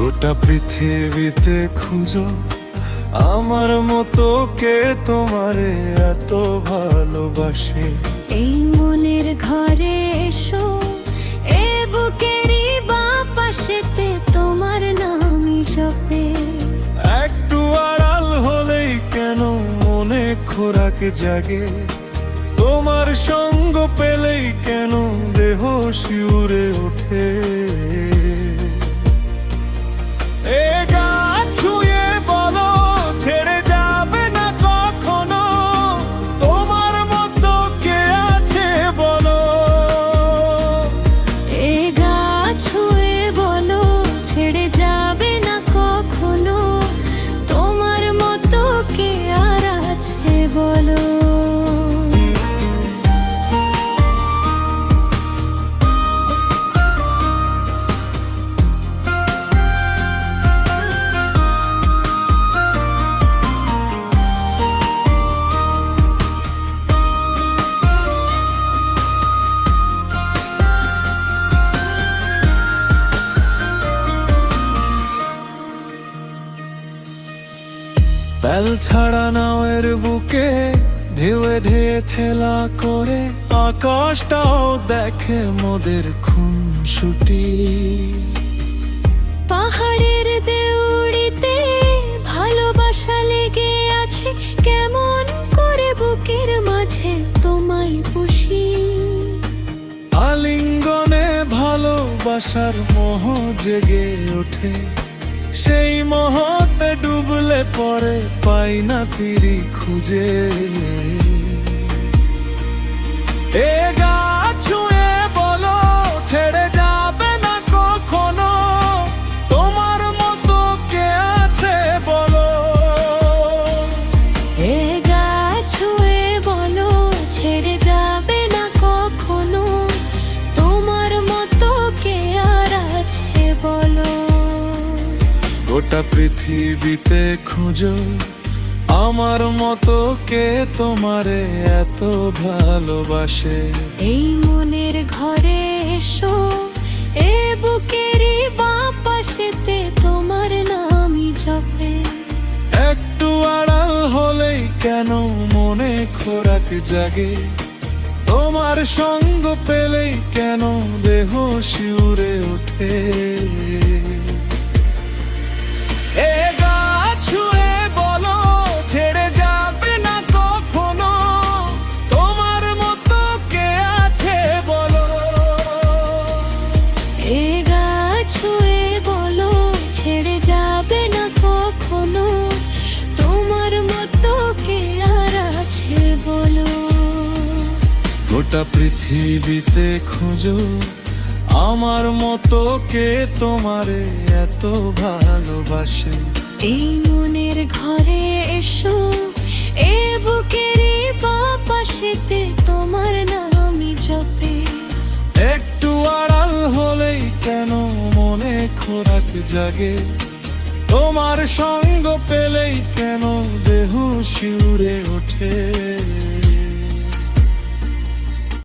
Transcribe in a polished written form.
গোটা পৃথিবীতে খুঁজো আমার মতো কে তোমারে এত ভালোবাসে। এই মনের ঘরে এসো, এ বুকেরই বাঁ পাশেতে তোমার নামই জপে। একটু আড়াল হলেই কেন মনে খোরাক জাগে, তোমার সঙ্গ পেলেই কেন দেহ শিউরে ওঠে। এ গা ছুঁয়ে বলো ছেড়ে যাবে না কখনো, তোমার মতো কে আছে বলো। এ গা ছুঁয়ে বলো ছেড়ে যাবে না কখনো, তোমার মতো কে আর আছে বলো। বেল ছাড়া নাওয়ের বুকে ঢেউয়ে ঢেয়ে থেলা করে, আকাশটাও দেখে মোদের খুনসুটি। পাহাড়ের দেউড়িতে ভালোবাসা লেগে আছে, কেমন করে বুকের মাঝে তোমায় পুষি। আলিঙ্গনে ভালোবাসার মোহ জেগে ওঠে, সেই মোহতে ডুবলে পরে পাই না তীরি খুঁজে। এ গা ছুঁয়ে বলো ছেড়ে যাবে না কখনো, তোমার মতো কে আছে বলো। এ গা ছুঁয়ে বলো ছেড়ে যাবে না কখনো, তোমার মতো কে আর আছে বলো। গোটা পৃথিবীতে খুঁজো আমার মতো কে তোমারে এত ভালোবাসে। এই মনের ঘরে এসো, এ বুকেরই বাঁ পাশেতে তোমার নামই জপে। একটু আড়াল হলেই কেন মনে খোরাক জাগে, তোমার সঙ্গ পেলেই কেন দেহ শিউরে ওঠে। এ গা ছুঁয়ে বলো ছেড়ে যাবে না কখনো, তোমার মতো কে আছে বলো। এ গা ছুঁয়ে বলো ছেড়ে যাবে না কখনো, তোমার মতো কে আর আছে বলো। গোটা পৃথিবীতে খুঁজো আমার মতো কে তোমারে এত ভালোবাসে। এই মনের ঘরে এসো, এ বুকেরই বাঁ পাশেতে তোমার নামই জপে। একটু আড়াল হলেই কেন মনে খোরাক জাগে, তোমার সঙ্গ পেলেই কেন দেহ শিউরে ওঠে।